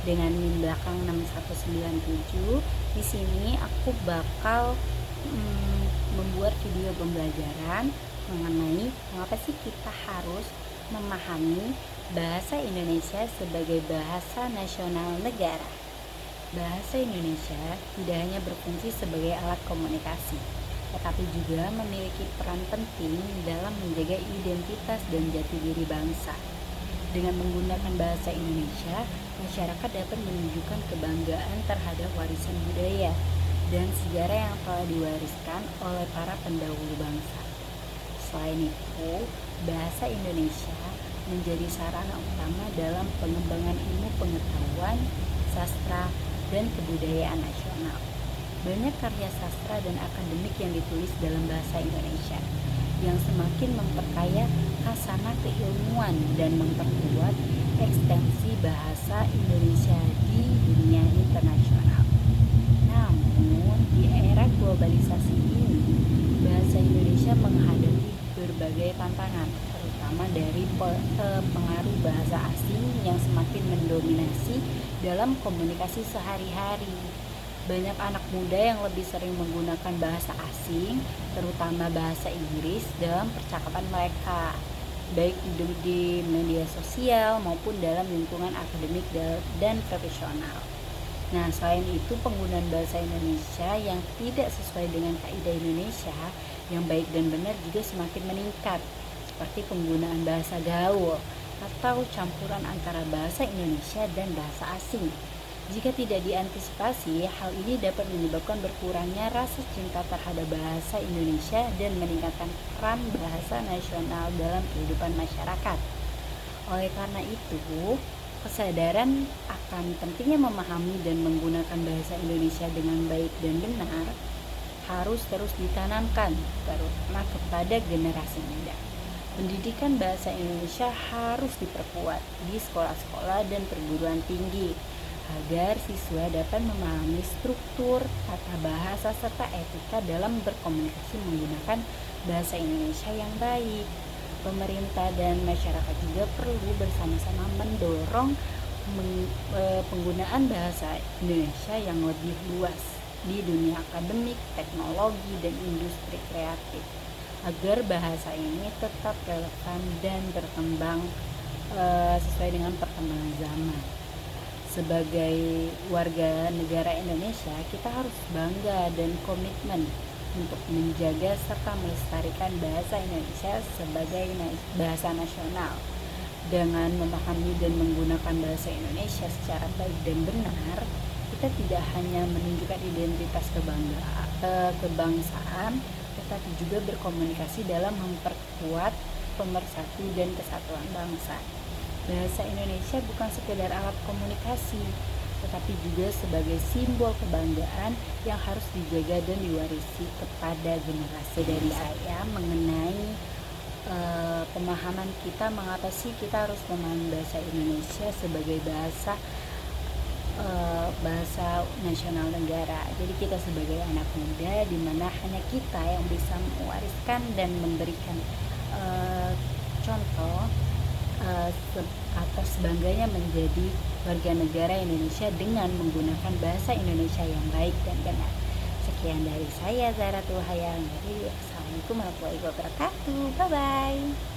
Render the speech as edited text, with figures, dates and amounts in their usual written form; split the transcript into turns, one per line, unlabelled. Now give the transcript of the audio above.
dengan NIM belakang 6197. Di sini aku bakal membuat video pembelajaran mengenai mengapa sih kita harus memahami bahasa Indonesia sebagai bahasa nasional negara. Bahasa Indonesia tidak hanya berfungsi sebagai alat komunikasi, tetapi juga memiliki peran penting dalam menjaga identitas dan jati diri bangsa. Dengan menggunakan bahasa Indonesia, masyarakat dapat menunjukkan kebanggaan terhadap warisan budaya dan sejarah yang telah diwariskan oleh para pendahulu bangsa. Selain itu, bahasa Indonesia menjadi sarana utama dalam pengembangan ilmu pengetahuan, sastra, dan kebudayaan nasional. Banyak karya sastra dan akademik yang ditulis dalam bahasa Indonesia, yang semakin memperkaya khasanah keilmuan dan memperkuat ekstensi bahasa Indonesia di dunia internasional. Namun, di era globalisasi ini, bahasa Indonesia menghadapi berbagai tantangan, terutama dari pengaruh bahasa asing yang semakin mendominasi dalam komunikasi sehari-hari. Banyak anak muda yang lebih sering menggunakan bahasa asing, terutama bahasa Inggris, dalam percakapan mereka, baik di media sosial maupun dalam lingkungan akademik dan profesional. Nah, selain itu, penggunaan bahasa Indonesia yang tidak sesuai dengan kaidah Indonesia yang baik dan benar juga semakin meningkat, seperti penggunaan bahasa gaul atau campuran antara bahasa Indonesia dan bahasa asing. Jika tidak diantisipasi, hal ini dapat menyebabkan berkurangnya rasa cinta terhadap bahasa Indonesia dan meningkatkan peran bahasa nasional dalam kehidupan masyarakat. Oleh karena itu, kesadaran akan pentingnya memahami dan menggunakan bahasa Indonesia dengan baik dan benar harus terus ditanamkan, terutama kepada generasi muda. Pendidikan bahasa Indonesia harus diperkuat di sekolah-sekolah dan perguruan tinggi agar siswa dapat memahami struktur, tata bahasa, serta etika dalam berkomunikasi menggunakan bahasa Indonesia yang baik. Pemerintah dan masyarakat juga perlu bersama-sama mendorong penggunaan bahasa Indonesia yang lebih luas di dunia akademik, teknologi, dan industri kreatif agar bahasa ini tetap relevan dan berkembang sesuai dengan perkembangan zaman. Sebagai warga negara Indonesia, kita harus bangga dan komitmen untuk menjaga serta melestarikan bahasa Indonesia sebagai bahasa nasional. Dengan memahami dan menggunakan bahasa Indonesia secara baik dan benar, kita tidak hanya menunjukkan identitas kebangsaan, tetapi juga berkomunikasi dalam memperkuat pemersatu dan kesatuan bangsa. Bahasa Indonesia bukan sekedar alat komunikasi, tetapi juga sebagai simbol kebanggaan yang harus dijaga dan diwarisi kepada generasi. Dari saya mengenai pemahaman kita mengapa sih kita harus memahami bahasa Indonesia sebagai bahasa nasional negara. Jadi kita sebagai anak muda, di mana hanya kita yang bisa mewariskan dan memberikan contoh atas bangganya menjadi warga negara Indonesia dengan menggunakan bahasa Indonesia yang baik dan benar. Sekian dari saya, Zahratul Hayal. Assalamualaikum warahmatullahi wabarakatuh. Bye bye.